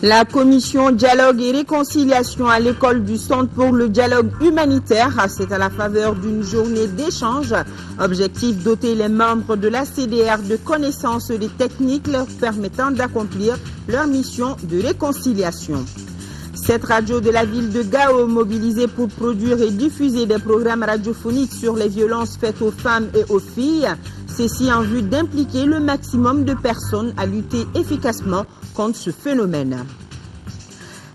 La commission dialogue et réconciliation à l'école du Centre pour le dialogue humanitaire, c'est à la faveur d'une journée d'échange. Objectif, doter les membres de la CDR de connaissances et de techniques leur permettant d'accomplir leur mission de réconciliation. Cette radio de la ville de Gao, mobilisée pour produire et diffuser des programmes radiophoniques sur les violences faites aux femmes et aux filles, ceci en vue d'impliquer le maximum de personnes à lutter efficacement contre ce phénomène.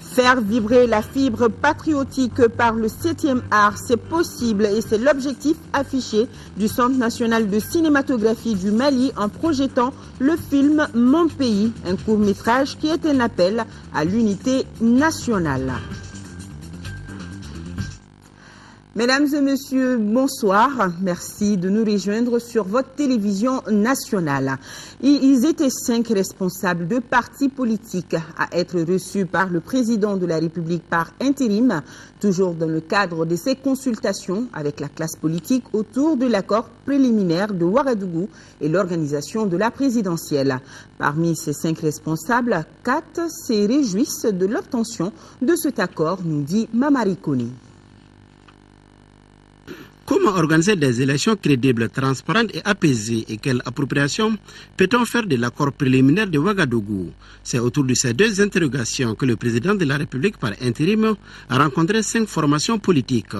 Faire vibrer la fibre patriotique par le 7e art, c'est possible et c'est l'objectif affiché du Centre national de cinématographie du Mali en projetant le film Mon pays, un court-métrage qui est un appel à l'unité nationale. Mesdames et messieurs, bonsoir. Merci de nous rejoindre sur votre télévision nationale. Ils étaient 5 responsables de partis politiques à être reçus par le président de la République par intérim, toujours dans le cadre de ces consultations avec la classe politique autour de l'accord préliminaire de Ouagadougou et l'organisation de la présidentielle. Parmi ces 5 responsables, 4 se réjouissent de l'obtention de cet accord, nous dit Mamari Koni. Comment organiser des élections crédibles, transparentes et apaisées et quelle appropriation peut-on faire de l'accord préliminaire de Ouagadougou? C'est autour de ces 2 interrogations que le président de la République par intérim a rencontré 5 formations politiques.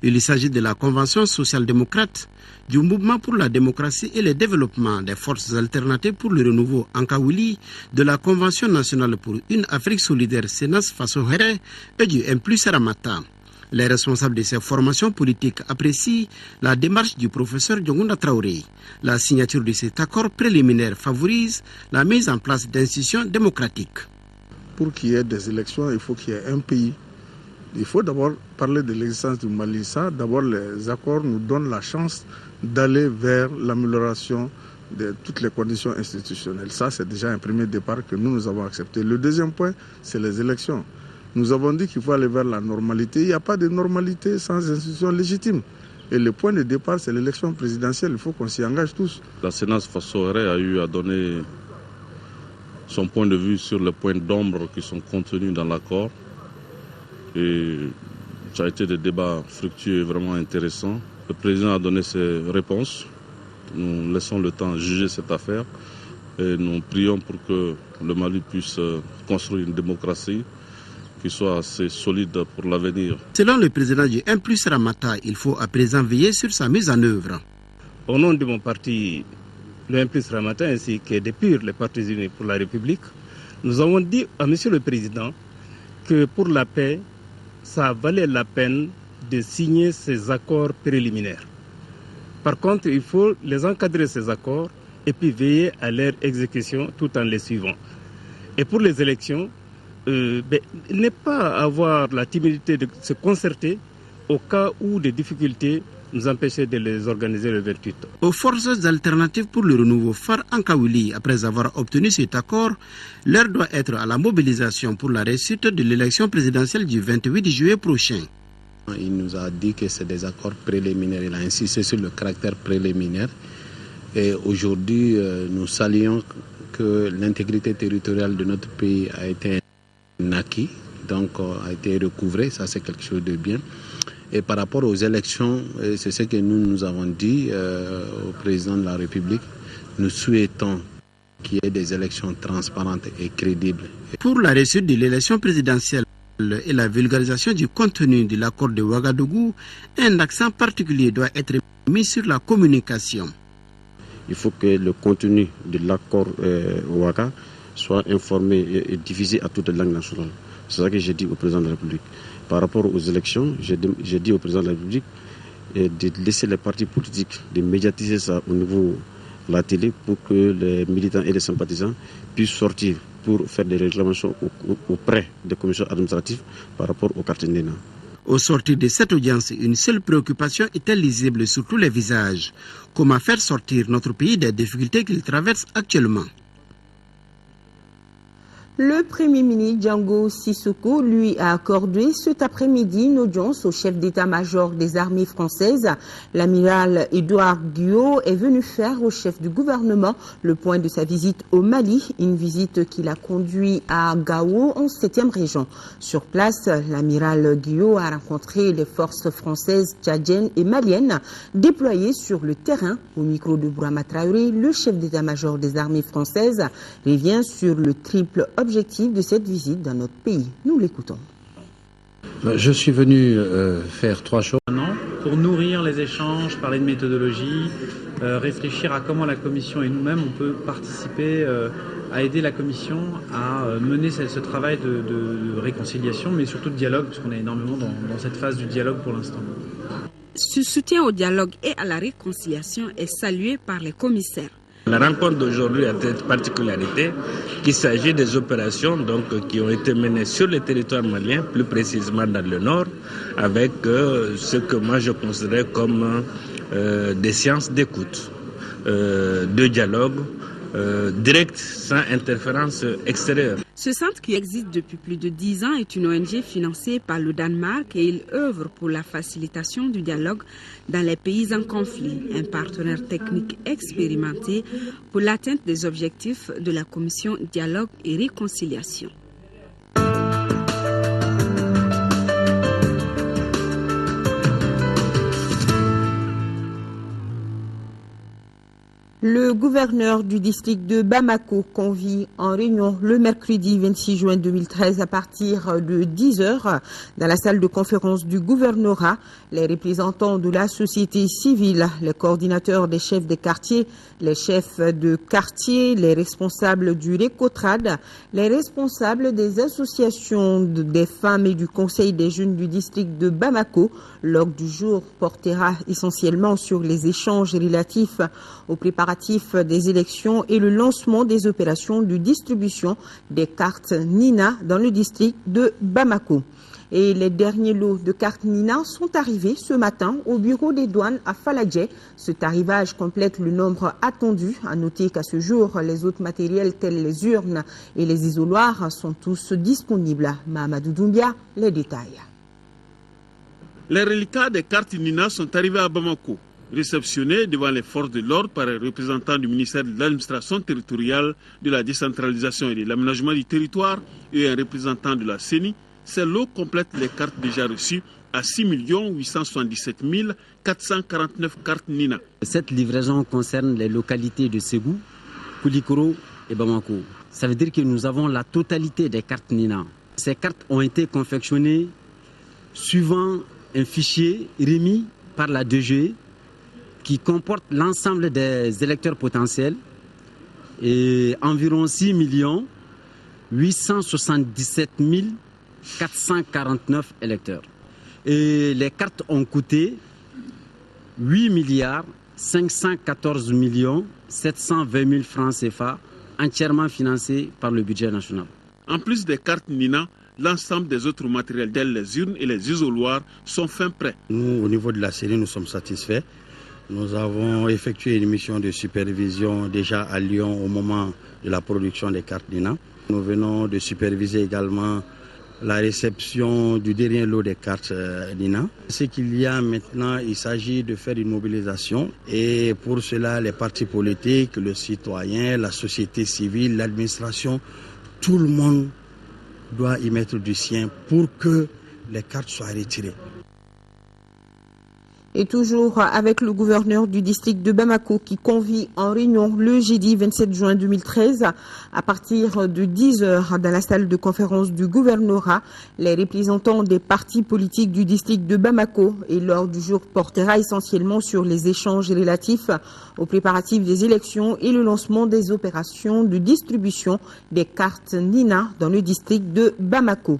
Il s'agit de la Convention social-démocrate, du Mouvement pour la démocratie et le développement des forces alternatives pour le renouveau Ankaouli, de la Convention nationale pour une Afrique solidaire Sénas Fassohere et du M+ Ramata. Les responsables de ces formations politiques apprécient la démarche du professeur Diongounda Traoré. La signature de cet accord préliminaire favorise la mise en place d'institutions démocratiques. Pour qu'il y ait des élections, il faut qu'il y ait un pays. Il faut d'abord parler de l'existence du Mali. Ça, d'abord, les accords nous donnent la chance d'aller vers l'amélioration de toutes les conditions institutionnelles. Ça, c'est déjà un premier départ que nous avons accepté. Le deuxième point, c'est les élections. Nous avons dit qu'il faut aller vers la normalité. Il n'y a pas de normalité sans institution légitime. Et le point de départ, c'est l'élection présidentielle. Il faut qu'on s'y engage tous. La Sénat Fassohere a eu à donner son point de vue sur les points d'ombre qui sont contenus dans l'accord. Et ça a été des débats fructueux et vraiment intéressants. Le président a donné ses réponses. Nous laissons le temps juger cette affaire. Et nous prions pour que le Mali puisse construire une démocratie qui soit assez solide pour l'avenir. Selon le président du M+ Ramata, il faut à présent veiller sur sa mise en œuvre. Au nom de mon parti, le M+ Ramata, ainsi que des PUR, les Partis unis pour la République, nous avons dit à M. le Président que pour la paix, ça valait la peine de signer ces accords préliminaires. Par contre, il faut les encadrer, ces accords, et puis veiller à leur exécution tout en les suivant. Et pour les élections, ne pas avoir la timidité de se concerter au cas où des difficultés nous empêchaient de les organiser le 28. Aux forces alternatives pour le renouveau Phare Ankaouli, après avoir obtenu cet accord, l'heure doit être à la mobilisation pour la réussite de l'élection présidentielle du 28 juillet prochain. Il nous a dit que c'est des accords préliminaires. Il a insisté sur le caractère préliminaire. Et aujourd'hui, nous saluons que l'intégrité territoriale de notre pays a été acquis, donc a été recouvré, ça c'est quelque chose de bien. Et par rapport aux élections, c'est ce que nous avons dit au président de la République, nous souhaitons qu'il y ait des élections transparentes et crédibles. Pour la réussite de l'élection présidentielle et la vulgarisation du contenu de l'accord de Ouagadougou, un accent particulier doit être mis sur la communication. Il faut que le contenu de l'accord Ouaga soit informé et diffusé à toutes les langues nationales. C'est ça que j'ai dit au président de la République. Par rapport aux élections, j'ai dit au président de la République de laisser les partis politiques, de médiatiser ça au niveau de la télé pour que les militants et les sympathisants puissent sortir pour faire des réclamations auprès des commissions administratives par rapport au quartier Ndéna. Au sortir de cette audience, une seule préoccupation était lisible sur tous les visages. Comment faire sortir notre pays des difficultés qu'il traverse actuellement? Le Premier ministre Django Sissoko lui a accordé cet après-midi une audience au chef d'état-major des armées françaises. L'amiral Édouard Guiot est venu faire au chef du gouvernement le point de sa visite au Mali, une visite qui l'a conduit à Gao en 7e région. Sur place, l'amiral Guiot a rencontré les forces françaises, tchadiennes et maliennes déployées sur le terrain. Au micro de Bourama Traoré, le chef d'état-major des armées françaises revient sur le triple objectif de cette visite dans notre pays. Nous l'écoutons. Je suis venu faire 3 choses. Pour nourrir les échanges, parler de méthodologie, réfléchir à comment la Commission et nous-mêmes on peut participer à aider la Commission à mener ce travail de réconciliation, mais surtout de dialogue, puisqu'on est énormément dans cette phase du dialogue pour l'instant. Ce soutien au dialogue et à la réconciliation est salué par les commissaires. La rencontre d'aujourd'hui a cette particularité qu'il s'agit des opérations qui ont été menées sur le territoire malien, plus précisément dans le nord, avec ce que moi je considère comme des séances d'écoute, de dialogue direct, sans interférence extérieure. Ce centre, qui existe depuis plus de 10 ans, est une ONG financée par le Danemark et il œuvre pour la facilitation du dialogue dans les pays en conflit, un partenaire technique expérimenté pour l'atteinte des objectifs de la Commission Dialogue et Réconciliation. Le gouverneur du district de Bamako convie en réunion le mercredi 26 juin 2013 à partir de 10h dans la salle de conférence du gouvernorat. Les représentants de la société civile, les coordinateurs des chefs des quartiers, les chefs de quartier, les responsables du Récotrad, les responsables des associations des femmes et du conseil des jeunes du district de Bamako. L'ordre du jour portera essentiellement sur les échanges relatifs aux préparatifs des élections et le lancement des opérations de distribution des cartes Nina dans le district de Bamako. Et les derniers lots de cartes Nina sont arrivés ce matin au bureau des douanes à Faladje. Cet arrivage complète le nombre attendu. À noter qu'à ce jour, les autres matériels tels les urnes et les isoloirs sont tous disponibles. Mahamadou Doumbia, les détails. Les reliquats des cartes Nina sont arrivés à Bamako, réceptionnés devant les forces de l'ordre par un représentant du ministère de l'administration territoriale, de la décentralisation et de l'aménagement du territoire et un représentant de la CENI. Ces lots complètent les cartes déjà reçues à 6 877 449 cartes Nina. Cette livraison concerne les localités de Ségou, Koulikoro et Bamako. Ça veut dire que nous avons la totalité des cartes Nina. Ces cartes ont été confectionnées suivant un fichier remis par la DGE qui comporte l'ensemble des électeurs potentiels et environ 6 877 449 électeurs. Et les cartes ont coûté 8 514 720 000 francs CFA, entièrement financés par le budget national. En plus des cartes Nina, l'ensemble des autres matériels tels les urnes et les isoloirs sont fin prêts. Nous, au niveau de la série, nous sommes satisfaits. Nous avons effectué une mission de supervision déjà à Lyon au moment de la production des cartes Nina. Nous venons de superviser également la réception du dernier lot des cartes Nina. Ce qu'il y a maintenant, il s'agit de faire une mobilisation et pour cela, les partis politiques, le citoyen, la société civile, l'administration, tout le monde doit y mettre du sien pour que les cartes soient retirées. Et toujours avec le gouverneur du district de Bamako qui convie en réunion le jeudi 27 juin 2013 à partir de 10h dans la salle de conférence du gouvernorat. Les représentants des partis politiques du district de Bamako et l'ordre du jour portera essentiellement sur les échanges relatifs aux préparatifs des élections et le lancement des opérations de distribution des cartes Nina dans le district de Bamako.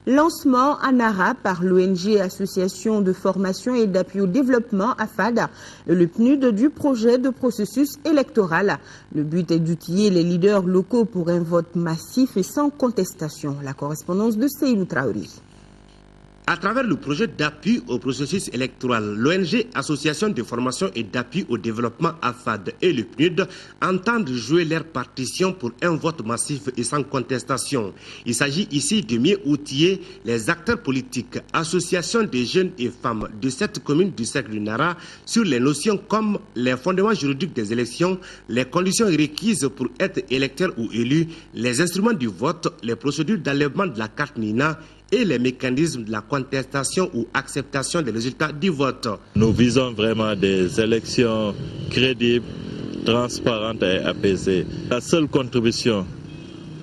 Lancement en arabe par l'ONG Association de formation et d'appui au développement AFAD, le PNUD du projet de processus électoral. Le but est d'outiller les leaders locaux pour un vote massif et sans contestation. La correspondance de Seydou Traoré. À travers le projet d'appui au processus électoral, l'ONG Association de formation et d'appui au développement AFAD et le PNUD entendent jouer leur partition pour un vote massif et sans contestation. Il s'agit ici de mieux outiller les acteurs politiques, associations de jeunes et femmes de cette commune du cercle du Nara sur les notions comme les fondements juridiques des élections, les conditions requises pour être électeur ou élu, les instruments du vote, les procédures d'enlèvement de la carte Nina et les mécanismes de la contestation ou acceptation des résultats du vote. Nous visons vraiment des élections crédibles, transparentes et apaisées. La seule contribution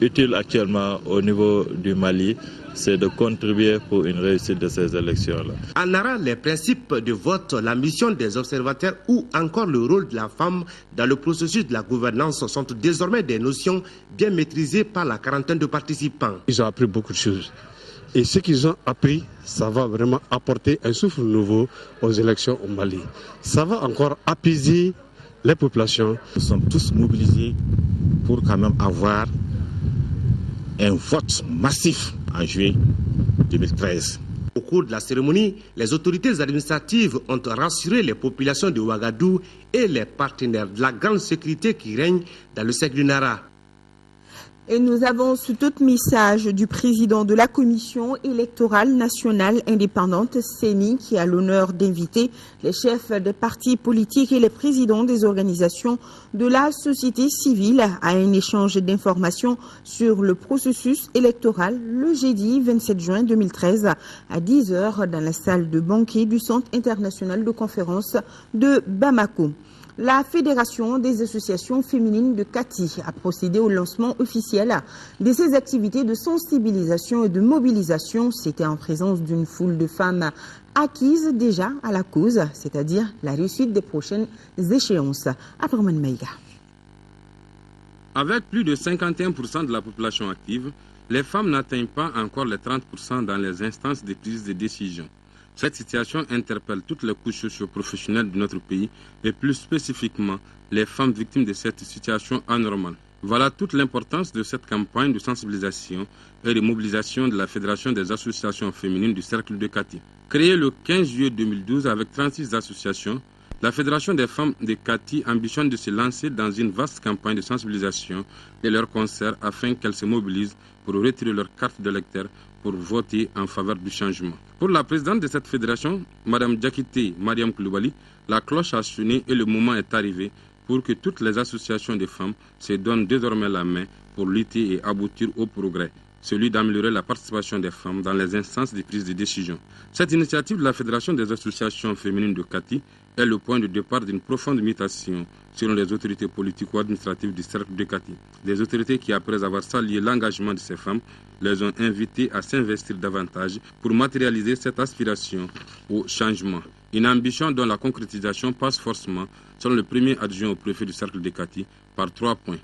utile actuellement au niveau du Mali, c'est de contribuer pour une réussite de ces élections-là. En Nara, les principes de vote, la mission des observateurs ou encore le rôle de la femme dans le processus de la gouvernance sont désormais des notions bien maîtrisées par la quarantaine de participants. Ils ont appris beaucoup de choses. Et ce qu'ils ont appris, ça va vraiment apporter un souffle nouveau aux élections au Mali. Ça va encore apaiser les populations. Nous sommes tous mobilisés pour quand même avoir un vote massif en juillet 2013. Au cours de la cérémonie, les autorités administratives ont rassuré les populations de Ouagadougou et les partenaires de la grande sécurité qui règne dans le cercle du Nara. Et nous avons sous tout message du président de la Commission électorale nationale indépendante, CENI, qui a l'honneur d'inviter les chefs des partis politiques et les présidents des organisations de la société civile à un échange d'informations sur le processus électoral le jeudi 27 juin 2013 à 10h dans la salle de banquet du Centre international de conférence de Bamako. La Fédération des associations féminines de Kati a procédé au lancement officiel de ses activités de sensibilisation et de mobilisation. C'était en présence d'une foule de femmes acquises déjà à la cause, c'est-à-dire la réussite des prochaines échéances. Abdraman Maïga. Avec plus de 51% de la population active, les femmes n'atteignent pas encore les 30% dans les instances de prise de décision. Cette situation interpelle toutes les couches socio-professionnelles de notre pays et plus spécifiquement les femmes victimes de cette situation anormale. Voilà toute l'importance de cette campagne de sensibilisation et de mobilisation de la Fédération des associations féminines du Cercle de Kati. Créée le 15 juillet 2012 avec 36 associations, la Fédération des femmes de Kati ambitionne de se lancer dans une vaste campagne de sensibilisation de leurs concerts afin qu'elles se mobilisent pour retirer leur carte d'électeur pour voter en faveur du changement. Pour la présidente de cette fédération, Mme Diakité Mariam Koulibaly, la cloche a sonné et le moment est arrivé pour que toutes les associations de femmes se donnent désormais la main pour lutter et aboutir au progrès, celui d'améliorer la participation des femmes dans les instances de prise de décision. Cette initiative de la Fédération des associations féminines de Kati est le point de départ d'une profonde mutation selon les autorités politiques ou administratives du Cercle de Kati. Des autorités qui, après avoir salué l'engagement de ces femmes, les ont invitées à s'investir davantage pour matérialiser cette aspiration au changement. Une ambition dont la concrétisation passe forcément, selon le premier adjoint au préfet du Cercle de Kati, par 3 points.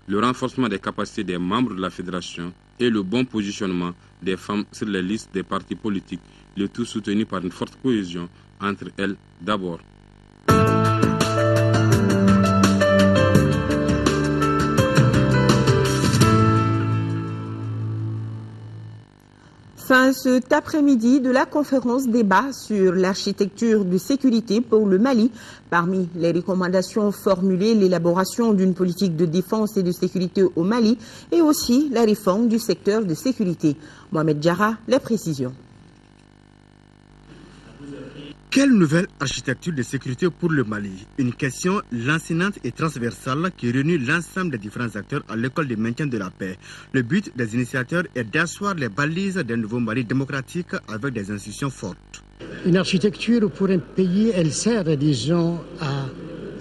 Le renforcement des capacités des membres de la fédération et le bon positionnement des femmes sur les listes des partis politiques, le tout soutenu par une forte cohésion entre elles d'abord. Fin cet après-midi de la conférence débat sur l'architecture de sécurité pour le Mali. Parmi les recommandations formulées, l'élaboration d'une politique de défense et de sécurité au Mali et aussi la réforme du secteur de sécurité. Mohamed Diarra, les précisions. Quelle nouvelle architecture de sécurité pour le Mali? Une question lancinante et transversale qui réunit l'ensemble des différents acteurs à l'école de maintien de la paix. Le but des initiateurs est d'asseoir les balises d'un nouveau Mali démocratique avec des institutions fortes. Une architecture pour un pays, elle sert, disons, à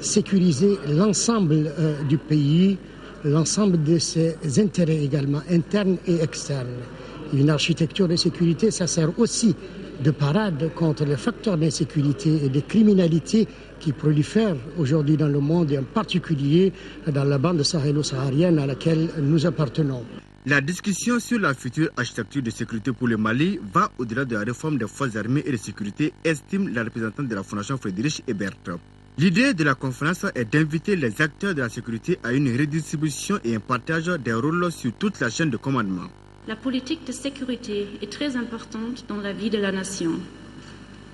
sécuriser l'ensemble du pays, l'ensemble de ses intérêts également, internes et externes. Une architecture de sécurité, ça sert aussi de parade contre les facteurs d'insécurité et de criminalité qui prolifèrent aujourd'hui dans le monde et en particulier dans la bande sahélo-saharienne à laquelle nous appartenons. La discussion sur la future architecture de sécurité pour le Mali va au-delà de la réforme des forces armées et de sécurité, estime la représentante de la Fondation Friedrich Ebert. L'idée de la conférence est d'inviter les acteurs de la sécurité à une redistribution et un partage des rôles sur toute la chaîne de commandement. la politique de sécurité est très importante dans la vie de la nation.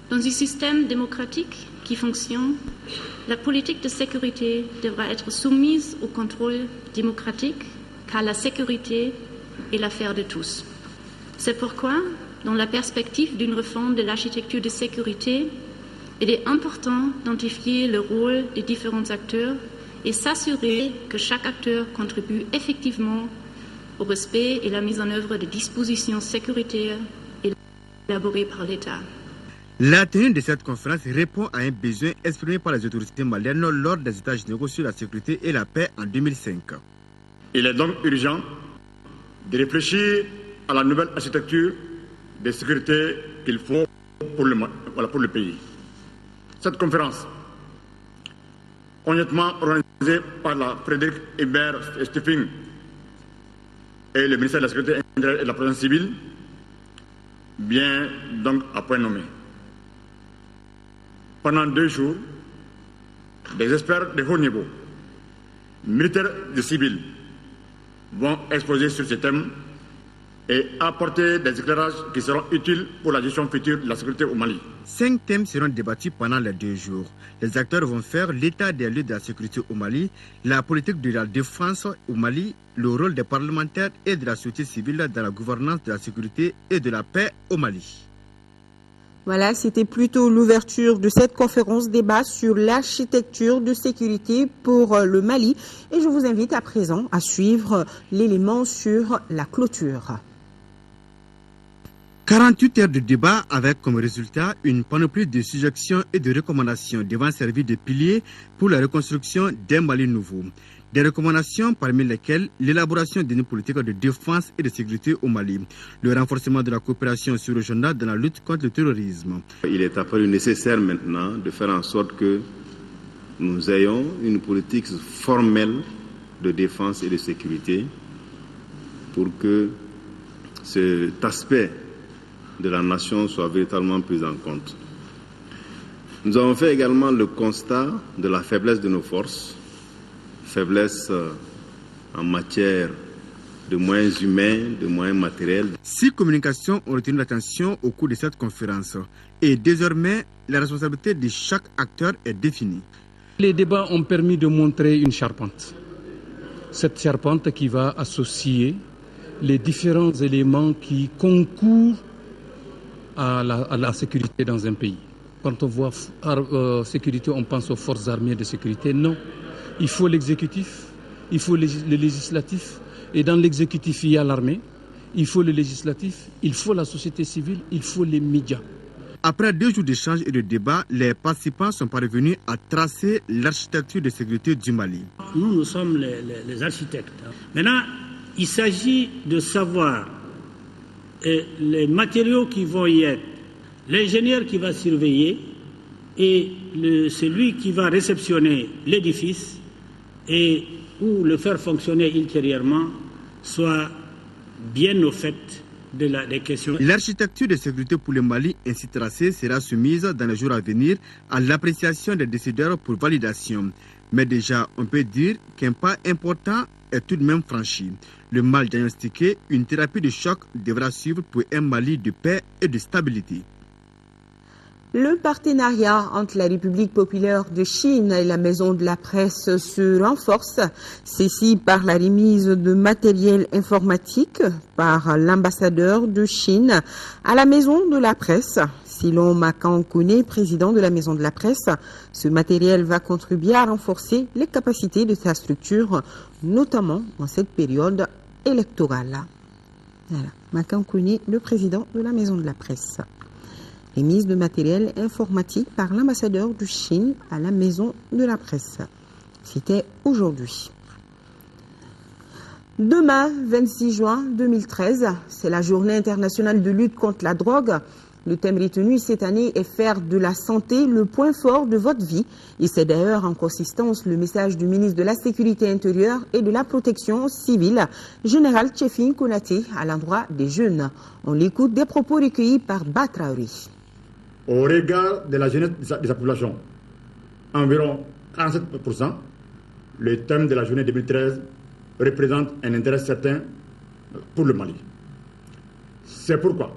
Dans un système démocratique qui fonctionne, la politique de sécurité devra être soumise au contrôle démocratique, car la sécurité est l'affaire de tous. C'est pourquoi, dans la perspective d'une réforme de l'architecture de sécurité, il est important d'identifier le rôle des différents acteurs et s'assurer que chaque acteur contribue effectivement au respect et la mise en œuvre des dispositions sécuritaires élaborées par l'État. La tenue de cette conférence répond à un besoin exprimé par les autorités maliennes lors des états généraux sur la sécurité et la paix en 2005. Il est donc urgent de réfléchir à la nouvelle architecture de sécurité qu'il faut pour le pays. Cette conférence, honnêtement organisée par la Frédéric Hébert Stiefing et le ministère de la Sécurité intérieure et de la Protection civile, vient donc à point nommé. Pendant 2 jours, des experts de haut niveau, militaires et civils, vont exposer sur ce thème et apporter des éclairages qui seront utiles pour la gestion future de la sécurité au Mali. 5 thèmes seront débattus pendant les 2 jours. Les acteurs vont faire l'état des lieux de la sécurité au Mali, la politique de la défense au Mali, le rôle des parlementaires et de la société civile dans la gouvernance de la sécurité et de la paix au Mali. Voilà, c'était plutôt l'ouverture de cette conférence débat sur l'architecture de sécurité pour le Mali. Et je vous invite à présent à suivre l'élément sur la clôture. 48 heures de débat avec comme résultat une panoplie de suggestions et de recommandations devant servir de pilier pour la reconstruction d'un Mali nouveau. Des recommandations parmi lesquelles l'élaboration d'une politique de défense et de sécurité au Mali, le renforcement de la coopération sur-régionale dans la lutte contre le terrorisme. Il est apparu nécessaire maintenant de faire en sorte que nous ayons une politique formelle de défense et de sécurité pour que cet aspect de la nation soit véritablement pris en compte. Nous avons fait également le constat de la faiblesse de nos forces, faiblesse en matière de moyens humains, de moyens matériels. 6 communications ont retenu l'attention au cours de cette conférence et désormais la responsabilité de chaque acteur est définie. Les débats ont permis de montrer une charpente. Cette charpente qui va associer les différents éléments qui concourent à la sécurité dans un pays. Quand on voit sécurité, on pense aux forces armées de sécurité. Non. Il faut l'exécutif, il faut le législatif, et dans l'exécutif, il y a l'armée, il faut le législatif, il faut la société civile, il faut les médias. Après 2 jours d'échanges et de débats, les participants sont parvenus à tracer l'architecture de sécurité du Mali. Nous sommes les architectes. Maintenant, il s'agit de savoir les matériaux qui vont y être, l'ingénieur qui va surveiller et celui qui va réceptionner l'édifice et ou le faire fonctionner ultérieurement soit bien au fait des questions. L'architecture de sécurité pour le Mali ainsi tracée sera soumise dans les jours à venir à l'appréciation des décideurs pour validation. Mais déjà, on peut dire qu'un pas important est tout de même franchi. Le mal diagnostiqué, une thérapie de choc devra suivre pour un Mali de paix et de stabilité. Le partenariat entre la République populaire de Chine et la Maison de la Presse se renforce, ceci par la remise de matériel informatique par l'ambassadeur de Chine à la Maison de la Presse. Selon Makan Kone, président de la Maison de la Presse, ce matériel va contribuer à renforcer les capacités de sa structure, notamment en cette période électorale. Voilà. Makan Kone, le président de la Maison de la Presse. Remise de matériel informatique par l'ambassadeur de Chine à la Maison de la Presse. C'était aujourd'hui. Demain, 26 juin 2013, c'est la journée internationale de lutte contre la drogue. Le thème retenu cette année est faire de la santé le point fort de votre vie. Et c'est d'ailleurs en consistance le message du ministre de la Sécurité intérieure et de la Protection civile, général Tchefin Konaté, à l'endroit des jeunes. On l'écoute des propos recueillis par Batraouri. Au regard de la jeunesse de sa population, environ 47%, le thème de la journée 2013 représente un intérêt certain pour le Mali. C'est pourquoi,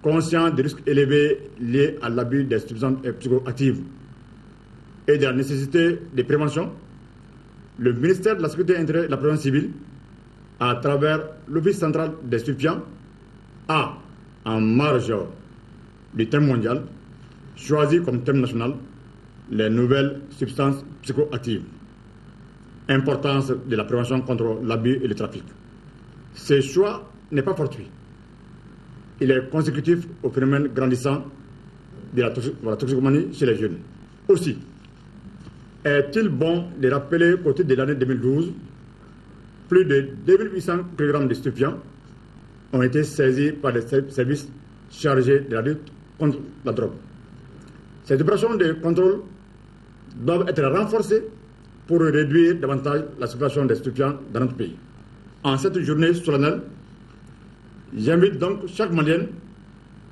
conscient des risques élevés liés à l'abus des substances psychoactives et de la nécessité de prévention, le ministère de la Sécurité intérieure et de la Prévention civile, à travers l'Office central des stupéfiants, a, en marge du thème mondial, choisi comme thème national les nouvelles substances psychoactives. Importance de la prévention contre l'abus et le trafic. Ce choix n'est pas fortuit. Il est consécutif au phénomène grandissant de la toxicomanie chez les jeunes. Aussi, est-il bon de rappeler qu'au titre de l'année 2012, plus de 2800 kg de stupéfiants ont été saisis par les services chargés de la lutte contre la drogue. Ces opérations de contrôle doivent être renforcées pour réduire davantage la circulation des stupéfiants dans notre pays. En cette journée solennelle, j'invite donc chaque Malienne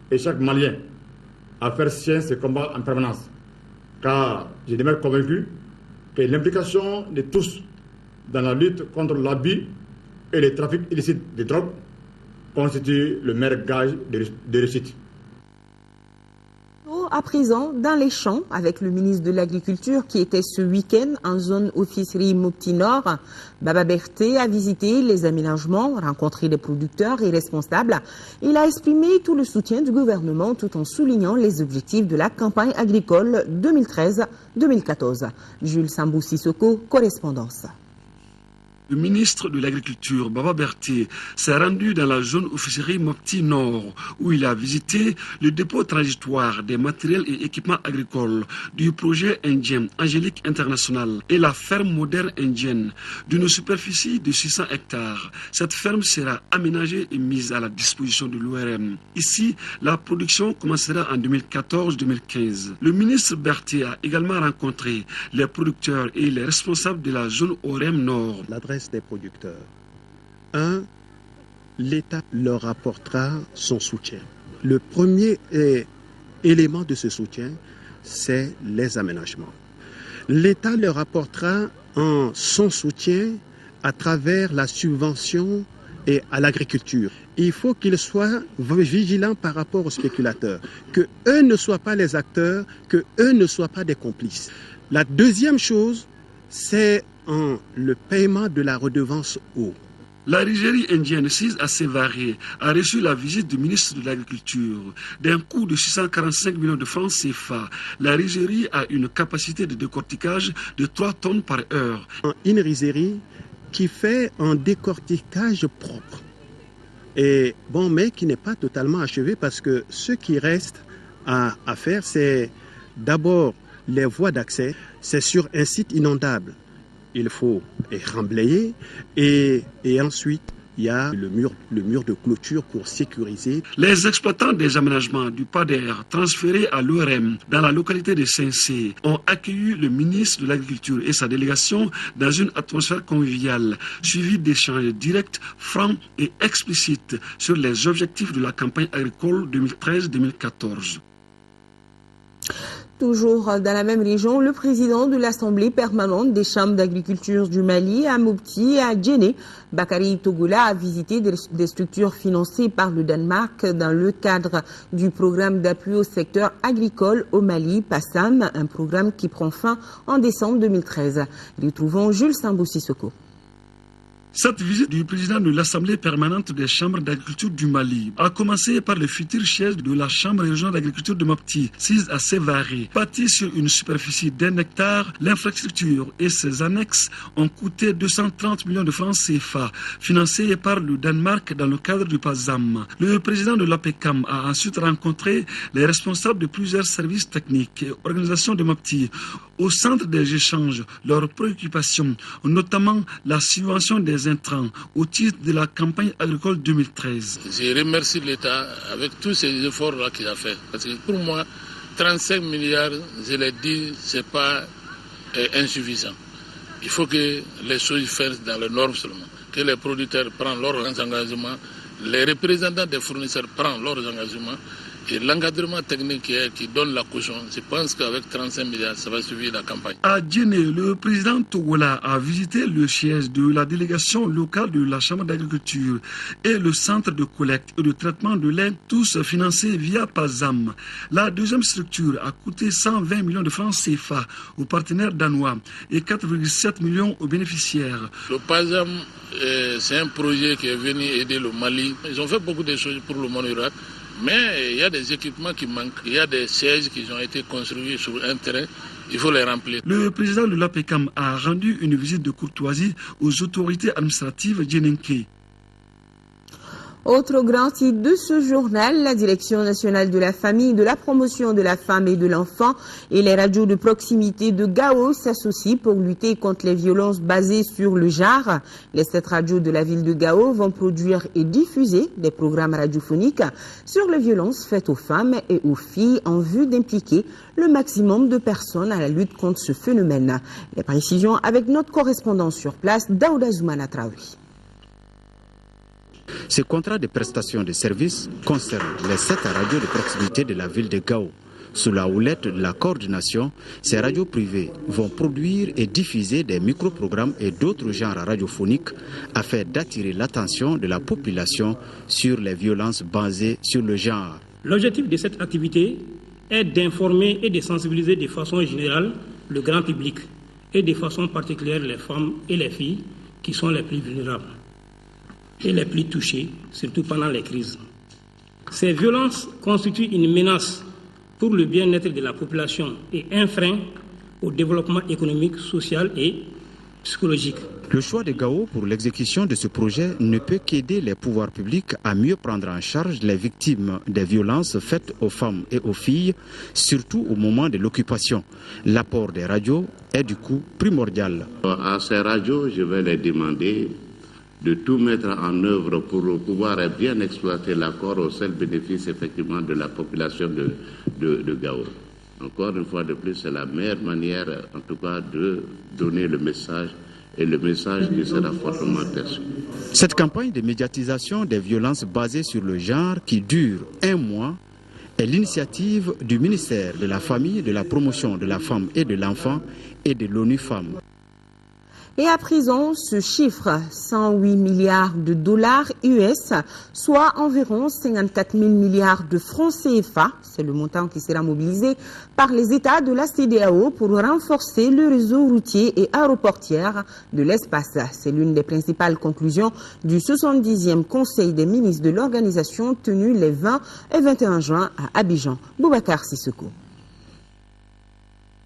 et chaque Malien à faire sien ce combat en permanence, car je demeure convaincu que l'implication de tous dans la lutte contre l'abus et le trafic illicite de drogue constitue le meilleur gage de réussite. À présent, dans les champs, avec le ministre de l'Agriculture qui était ce week-end en zone officerie Mopti Nord, Baba Berté a visité les aménagements, rencontré des producteurs et responsables. Il a exprimé tout le soutien du gouvernement tout en soulignant les objectifs de la campagne agricole 2013-2014. Jules Sambou Sissoko, correspondance. Le ministre de l'Agriculture, Baba Berté, s'est rendu dans la zone officerie Mopti Nord, où il a visité le dépôt transitoire des matériels et équipements agricoles du projet indien Angélique International et la ferme moderne indienne d'une superficie de 600 hectares. Cette ferme sera aménagée et mise à la disposition de l'ORM. Ici, la production commencera en 2014-2015. Le ministre Berté a également rencontré les producteurs et les responsables de la zone ORM Nord. Des producteurs. 1. L'État leur apportera son soutien. Le premier élément de ce soutien, c'est les aménagements. L'État leur apportera son soutien à travers la subvention et à l'agriculture. Il faut qu'ils soient vigilants par rapport aux spéculateurs, que eux ne soient pas les acteurs, que eux ne soient pas des complices. La deuxième chose, c'est le paiement de la redevance eau. La rizerie indienne 6 à Sévaré a reçu la visite du ministre de l'Agriculture. D'un coût de 645 millions de francs CFA, la rizerie a une capacité de décortiquage de 3 tonnes par heure. Une rizerie qui fait un décortiquage propre, mais qui n'est pas totalement achevé parce que ce qui reste à faire, c'est d'abord les voies d'accès. C'est sur un site inondable. Il faut remblayer et ensuite il y a le mur de clôture pour sécuriser. Les exploitants des aménagements du PADER transférés à l'ORM dans la localité de Saint-Cé ont accueilli le ministre de l'Agriculture et sa délégation dans une atmosphère conviviale, suivie d'échanges directs, francs et explicites sur les objectifs de la campagne agricole 2013-2014. Toujours dans la même région, le président de l'Assemblée permanente des chambres d'agriculture du Mali, à Mopti et à Djenné, Bakary Togola, a visité des structures financées par le Danemark dans le cadre du programme d'appui au secteur agricole au Mali, PASSAM, un programme qui prend fin en décembre 2013. Retrouvons Jules Sambou Sissoko. Cette visite du président de l'Assemblée permanente des chambres d'agriculture du Mali a commencé par le futur siège de la chambre régionale d'agriculture de Mopti, 6 à Sévaré. Bâti sur une superficie d'1 hectare, l'infrastructure et ses annexes ont coûté 230 millions de francs CFA, financés par le Danemark dans le cadre du PASAM. Le président de l'APECAM a ensuite rencontré les responsables de plusieurs services techniques et organisations de Mopti. Au centre des échanges, leurs préoccupations, notamment la subvention des intrants au titre de la campagne agricole 2013. Je remercie l'État avec tous ces efforts-là qu'il a fait. Parce que pour moi, 35 milliards, je l'ai dit, ce n'est pas insuffisant. Il faut que les choses fassent dans les normes seulement. Que les producteurs prennent leurs engagements, les représentants des fournisseurs prennent leurs engagements Et l'encadrement technique qui donne la caution, je pense qu'avec 35 milliards, ça va suivre la campagne. À Djenné, le président Togola a visité le siège de la délégation locale de la Chambre d'agriculture et le centre de collecte et de traitement de lait, tous financés via PASAM. La deuxième structure a coûté 120 millions de francs CFA aux partenaires danois et 4,7 millions aux bénéficiaires. Le PASAM, c'est un projet qui est venu aider le Mali. Ils ont fait beaucoup de choses pour le monde rural. Mais il y a des équipements qui manquent. Il y a des sièges qui ont été construits sur un terrain. Il faut les remplir. Le président de l'APECAM a rendu une visite de courtoisie aux autorités administratives djenenké. Autre grand titre de ce journal, la Direction nationale de la famille, de la promotion de la femme et de l'enfant et les radios de proximité de Gao s'associent pour lutter contre les violences basées sur le genre. Les 7 radios de la ville de Gao vont produire et diffuser des programmes radiophoniques sur les violences faites aux femmes et aux filles en vue d'impliquer le maximum de personnes à la lutte contre ce phénomène. Les précisions avec notre correspondant sur place, Daouda Zoumana Traoui. Ce contrat de prestation de services concerne les 7 radios de proximité de la ville de Gao. Sous la houlette de la coordination, ces radios privées vont produire et diffuser des micro-programmes et d'autres genres radiophoniques afin d'attirer l'attention de la population sur les violences basées sur le genre. L'objectif de cette activité est d'informer et de sensibiliser de façon générale le grand public et de façon particulière les femmes et les filles qui sont les plus vulnérables et les plus touchés, surtout pendant les crises. Ces violences constituent une menace pour le bien-être de la population et un frein au développement économique, social et psychologique. Le choix de Gao pour l'exécution de ce projet ne peut qu'aider les pouvoirs publics à mieux prendre en charge les victimes des violences faites aux femmes et aux filles, surtout au moment de l'occupation. L'apport des radios est du coup primordial. À ces radios, je vais les demander de tout mettre en œuvre pour pouvoir bien exploiter l'accord au seul bénéfice effectivement de la population de Gao. Encore une fois de plus, c'est la meilleure manière en tout cas de donner le message et le message qui sera fortement perçu. Cette campagne de médiatisation des violences basées sur le genre qui dure 1 mois est l'initiative du ministère de la Famille, de la Promotion de la Femme et de l'Enfant et de l'ONU Femmes. Et à présent, ce chiffre, 108 milliards de dollars US, soit environ 54 000 milliards de francs CFA, c'est le montant qui sera mobilisé par les États de la CEDEAO pour renforcer le réseau routier et aéroportière de l'espace. C'est l'une des principales conclusions du 70e Conseil des ministres de l'organisation tenu les 20 et 21 juin à Abidjan. Boubacar Sissoko.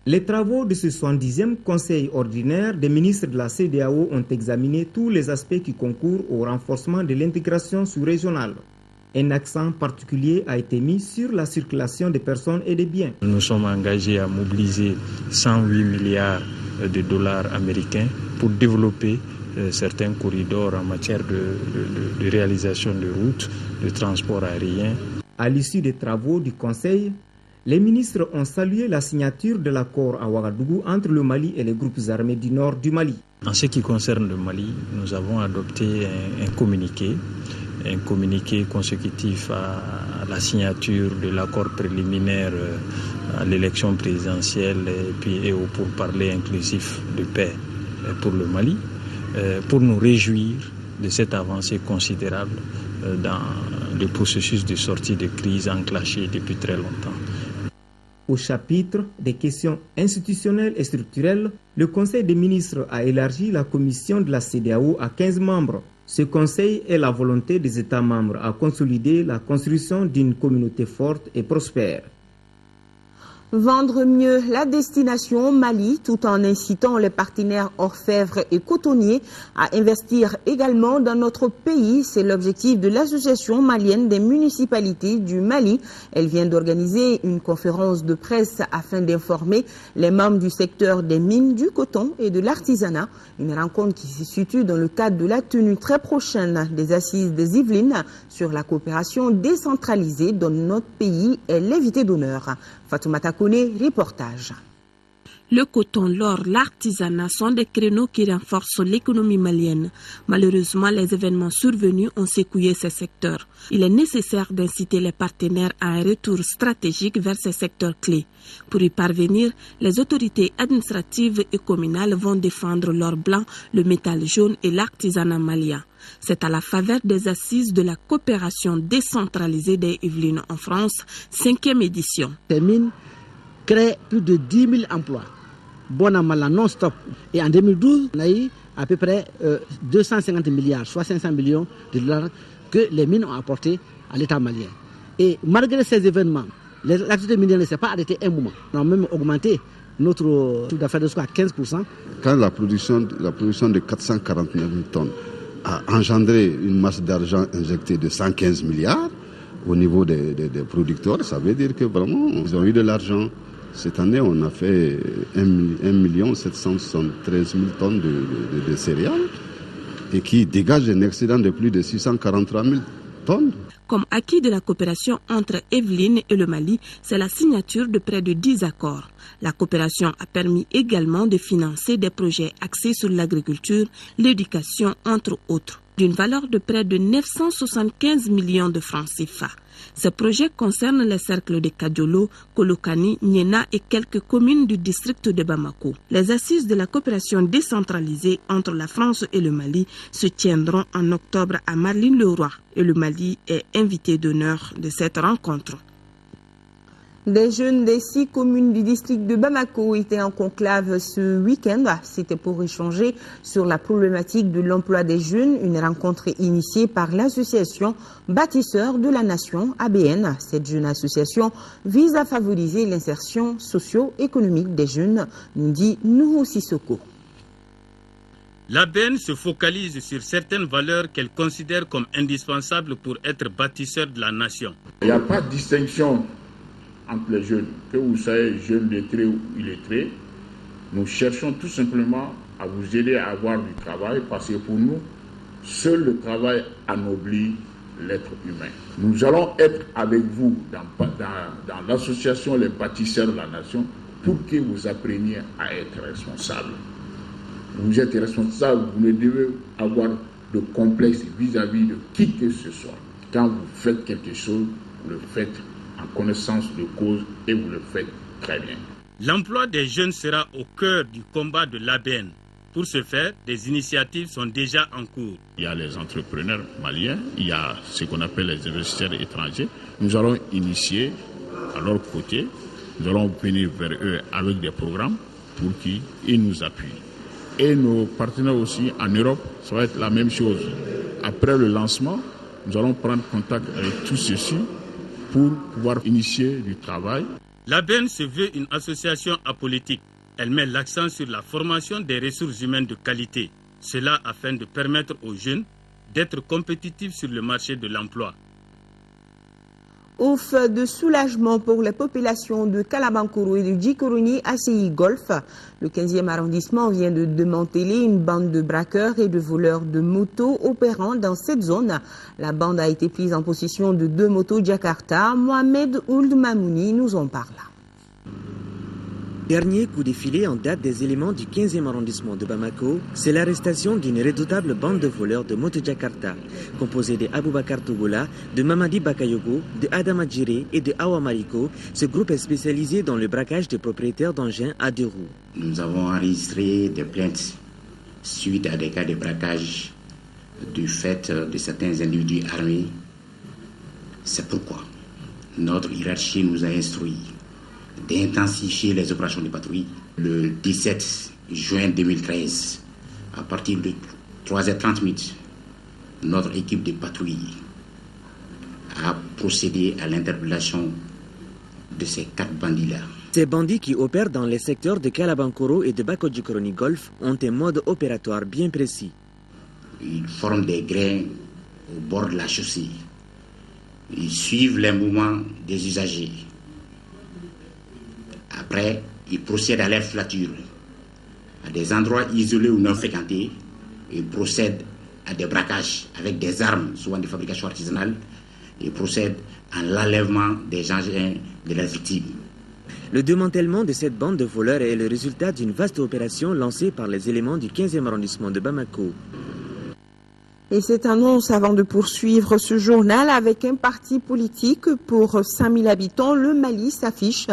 Les travaux de ce 70e Conseil ordinaire des ministres de la CEDEAO ont examiné tous les aspects qui concourent au renforcement de l'intégration sous-régionale. Un accent particulier a été mis sur la circulation des personnes et des biens. Nous sommes engagés à mobiliser 108 milliards de dollars américains pour développer certains corridors en matière de réalisation de routes, de transport aérien. À l'issue des travaux du Conseil, les ministres ont salué la signature de l'accord à Ouagadougou entre le Mali et les groupes armés du nord du Mali. En ce qui concerne le Mali, nous avons adopté un communiqué consécutif à la signature de l'accord préliminaire à l'élection présidentielle et au pourparlers inclusif de paix pour le Mali, pour nous réjouir de cette avancée considérable dans le processus de sortie de crise enclenché depuis très longtemps. Au chapitre des questions institutionnelles et structurelles, le Conseil des ministres a élargi la commission de la CEDEAO à 15 membres. Ce Conseil est la volonté des États membres à consolider la construction d'une communauté forte et prospère. Vendre mieux la destination Mali tout en incitant les partenaires orfèvres et cotonniers à investir également dans notre pays. C'est l'objectif de l'Association malienne des municipalités du Mali. Elle vient d'organiser une conférence de presse afin d'informer les membres du secteur des mines, du coton et de l'artisanat. Une rencontre qui se situe dans le cadre de la tenue très prochaine des Assises des Yvelines sur la coopération décentralisée dont notre pays est l'invité d'honneur. Fatoumata Kone, reportage. Le coton, l'or, l'artisanat sont des créneaux qui renforcent l'économie malienne. Malheureusement, les événements survenus ont secoué ces secteurs. Il est nécessaire d'inciter les partenaires à un retour stratégique vers ces secteurs clés. Pour y parvenir, les autorités administratives et communales vont défendre l'or blanc, le métal jaune et l'artisanat malien. C'est à la faveur des assises de la coopération décentralisée des Yvelines en France, 5e édition. Ces mines créent plus de 10 000 emplois. Bon à mal non-stop. Et en 2012, on a eu à peu près 250 milliards, soit 500 millions de dollars que les mines ont apporté à l'État malien. Et malgré ces événements, l'activité minière ne s'est pas arrêtée un moment. On a même augmenté notre chiffre d'affaires de à 15%. Quand la production de 449 000 tonnes a engendré une masse d'argent injectée de 115 milliards au niveau des producteurs, ça veut dire que vraiment, ils ont eu de l'argent. Cette année, on a fait 1 773 000 tonnes de céréales et qui dégage un excédent de plus de 643 000 tonnes. Comme acquis de la coopération entre Yvelines et le Mali, c'est la signature de près de 10 accords. La coopération a permis également de financer des projets axés sur l'agriculture, l'éducation, entre autres, d'une valeur de près de 975 millions de francs CFA. Ces projets concernent les cercles de Kadiolo, Kolokani, Niena et quelques communes du district de Bamako. Les assises de la coopération décentralisée entre la France et le Mali se tiendront en octobre à Marly-le-Roi et le Mali est invité d'honneur de cette rencontre. Des jeunes des 6 communes du district de Bamako étaient en conclave ce week-end. C'était pour échanger sur la problématique de l'emploi des jeunes, une rencontre initiée par l'association Bâtisseurs de la Nation, ABN. Cette jeune association vise à favoriser l'insertion socio-économique des jeunes, nous dit Nuhu Sissoko. L'ABN se focalise sur certaines valeurs qu'elle considère comme indispensables pour être bâtisseur de la nation. Il n'y a pas de distinction entre les jeunes, que vous soyez jeune lettré ou illettré. Nous cherchons tout simplement à vous aider à avoir du travail parce que pour nous, seul le travail anoblit l'être humain. Nous allons être avec vous dans l'association Les Bâtisseurs de la Nation pour que vous appreniez à être responsable. Vous êtes responsable, vous ne devez avoir de complexe vis-à-vis de qui que ce soit. Quand vous faites quelque chose, vous le faites en connaissance de cause et vous le faites très bien. L'emploi des jeunes sera au cœur du combat de l'ABN. Pour ce faire, des initiatives sont déjà en cours. Il y a les entrepreneurs maliens, il y a ce qu'on appelle les investisseurs étrangers. Nous allons initier à leur côté, nous allons venir vers eux avec des programmes pour qu'ils nous appuient. Et nos partenaires aussi en Europe, ça va être la même chose. Après le lancement, nous allons prendre contact avec tous ceux-ci pour pouvoir initier du travail. L'ABN se veut une association apolitique. Elle met l'accent sur la formation des ressources humaines de qualité. Cela afin de permettre aux jeunes d'être compétitifs sur le marché de l'emploi. Ouf de soulagement pour les populations de Kalabankoro et de Djikoroni à CI Golf. Le 15e arrondissement vient de démanteler une bande de braqueurs et de voleurs de motos opérant dans cette zone. La bande a été prise en possession de 2 motos Jakarta. Mohamed Ould Mamouni nous en parle. Dernier coup de filet en date des éléments du 15e arrondissement de Bamako, c'est l'arrestation d'une redoutable bande de voleurs de moto Jakarta, composée de Aboubakar Tougoula, de Mamadi Bakayogo, de Adama Djiré et de Awa Mariko. Ce groupe est spécialisé dans le braquage de propriétaires d'engins à 2 roues. Nous avons enregistré des plaintes suite à des cas de braquage du fait de certains individus armés. C'est pourquoi notre hiérarchie nous a instruits d'intensifier les opérations de patrouille. Le 17 juin 2013, à partir de 3h30, notre équipe de patrouille a procédé à l'interpellation de ces 4 bandits-là. Ces bandits qui opèrent dans les secteurs de Kalabankoro et de Bako-Djikoroni Golf ont un mode opératoire bien précis. Ils forment des grains au bord de la chaussée. Ils suivent les mouvements des usagers. Après, ils procèdent à l'inflature. À des endroits isolés ou non fréquentés, ils procèdent à des braquages avec des armes, souvent de fabrication artisanale. Ils procèdent à l'enlèvement des engins de la victime. Le démantèlement de cette bande de voleurs est le résultat d'une vaste opération lancée par les éléments du 15e arrondissement de Bamako. Et cette annonce avant de poursuivre ce journal avec un parti politique pour 5000 habitants, le Mali s'affiche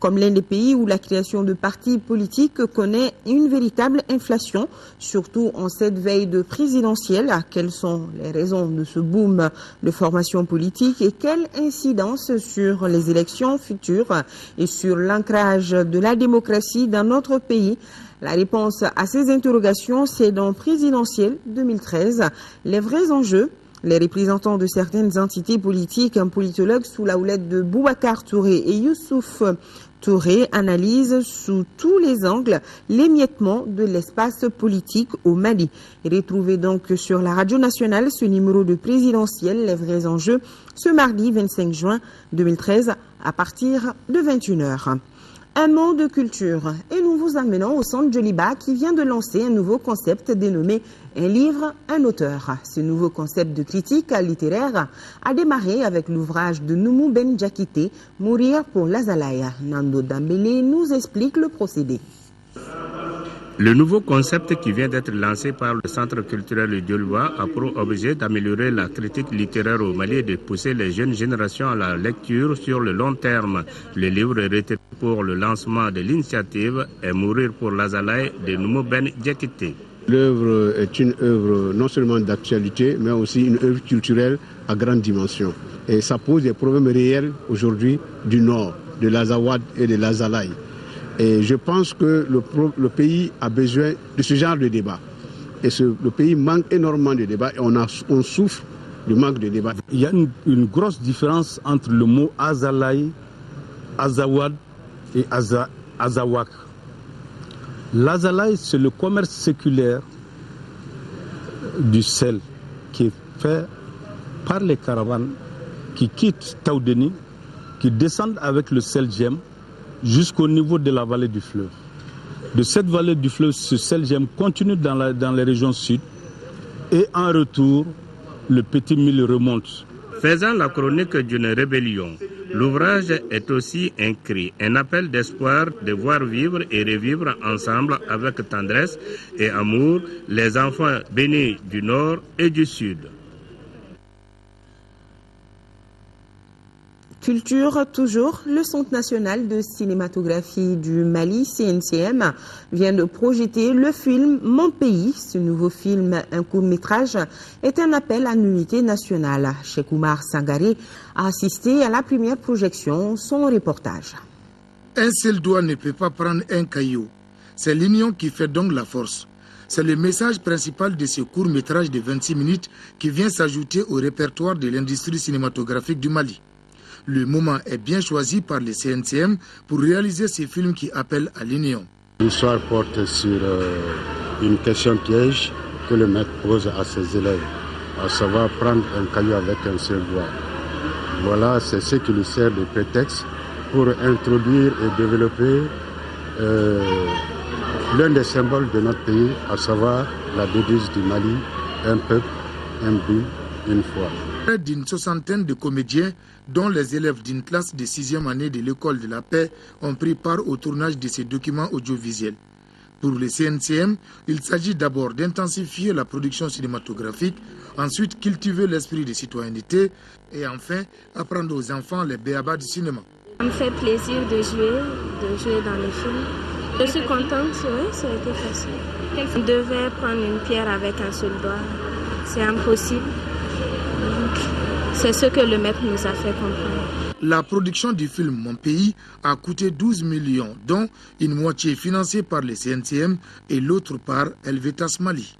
comme l'un des pays où la création de partis politiques connaît une véritable inflation, surtout en cette veille de présidentielle. Quelles sont les raisons de ce boom de formation politique et quelle incidence sur les élections futures et sur l'ancrage de la démocratie dans notre pays? La réponse à ces interrogations, c'est dans Présidentielle 2013. Les vrais enjeux, les représentants de certaines entités politiques, un politologue sous la houlette de Boubacar Touré et Youssouf Touré analysent sous tous les angles l'émiettement de l'espace politique au Mali. Retrouvez donc sur la radio nationale ce numéro de Présidentielle, les vrais enjeux, ce mardi 25 juin 2013 à partir de 21h. Un mot de culture et nous vous amenons au centre Joliba qui vient de lancer un nouveau concept dénommé Un livre, un auteur. Ce nouveau concept de critique littéraire a démarré avec l'ouvrage de Noumou Ben Diakité, Mourir pour l'Azalaï. Nando Dambélé nous explique le procédé. Le nouveau concept qui vient d'être lancé par le Centre culturel de Joliba a pour objet d'améliorer la critique littéraire au Mali et de pousser les jeunes générations à la lecture sur le long terme. Le livre retenu pour le lancement de l'initiative est Mourir pour l'Azalaï de Noumou Ben Diakité. L'œuvre est une œuvre non seulement d'actualité, mais aussi une œuvre culturelle à grande dimension. Et ça pose des problèmes réels aujourd'hui du Nord, de l'Azawad et de l'Azalaï. Et je pense que le pays a besoin de ce genre de débat. Et le pays manque énormément de débats et on souffre du manque de débat. Il y a une grosse différence entre le mot Azalaï, Azawad et Azawak. L'Azalaï, c'est le commerce séculaire du sel qui est fait par les caravanes qui quittent Taoudeni, qui descendent avec le sel-gem jusqu'au niveau de la vallée du fleuve. De cette vallée du fleuve, ce sel-gem continue dans les régions sud et en retour, le petit mille remonte. Faisant la chronique d'une rébellion, l'ouvrage est aussi un cri, un appel d'espoir de voir vivre et revivre ensemble avec tendresse et amour les enfants bénis du Nord et du Sud. Culture, toujours, le Centre national de cinématographie du Mali, CNCM, vient de projeter le film Mon pays. Ce nouveau film, un court-métrage, est un appel à l'unité nationale. Cheikh Oumar Sangaré a assisté à la première projection, son reportage. Un seul doigt ne peut pas prendre un caillou. C'est l'union qui fait donc la force. C'est le message principal de ce court-métrage de 26 minutes qui vient s'ajouter au répertoire de l'industrie cinématographique du Mali. Le moment est bien choisi par le CNCM pour réaliser ces films qui appellent à l'union. L'histoire porte sur une question piège que le maître pose à ses élèves, à savoir prendre un caillou avec un seul doigt. Voilà, c'est ce qui lui sert de prétexte pour introduire et développer l'un des symboles de notre pays, à savoir la devise du Mali, un peuple, un but, une foi. Près d'une soixantaine de comédiens, dont les élèves d'une classe de 6e année de l'école de la paix, ont pris part au tournage de ces documents audiovisuels. Pour le CNCM, il s'agit d'abord d'intensifier la production cinématographique, ensuite cultiver l'esprit de citoyenneté et enfin apprendre aux enfants les béabas du cinéma. Ça me fait plaisir de jouer dans les films. Je suis contente, oui, ça a été facile. On devait prendre une pierre avec un seul doigt. C'est impossible. C'est ce que le maître nous a fait comprendre. La production du film Mon pays a coûté 12 millions, dont une moitié financée par le CNCM et l'autre par Helvetas Mali.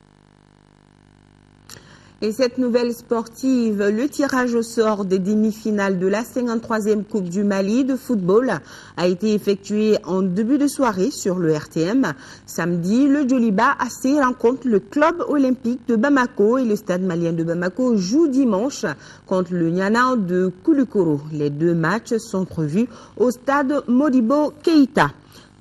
Et cette nouvelle sportive, le tirage au sort des demi-finales de la 53e Coupe du Mali de football a été effectué en début de soirée sur le RTM. Samedi, le Joliba AC rencontre le club olympique de Bamako et le stade malien de Bamako joue dimanche contre le Niana de Koulikoro. Les deux matchs sont prévus au stade Modibo Keïta.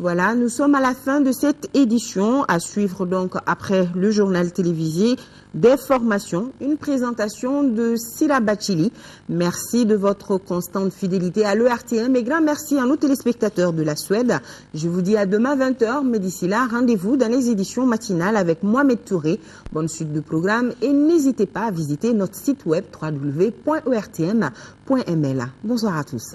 Voilà, nous sommes à la fin de cette édition. À suivre donc après le journal télévisé des formations, une présentation de Sira Bachili. Merci de votre constante fidélité à l'ERTM et grand merci à nos téléspectateurs de la Suède. Je vous dis à demain 20h, mais d'ici là, rendez-vous dans les éditions matinales avec Mohamed Touré. Bonne suite de programme et n'hésitez pas à visiter notre site web www.ertm.ml. Bonsoir à tous.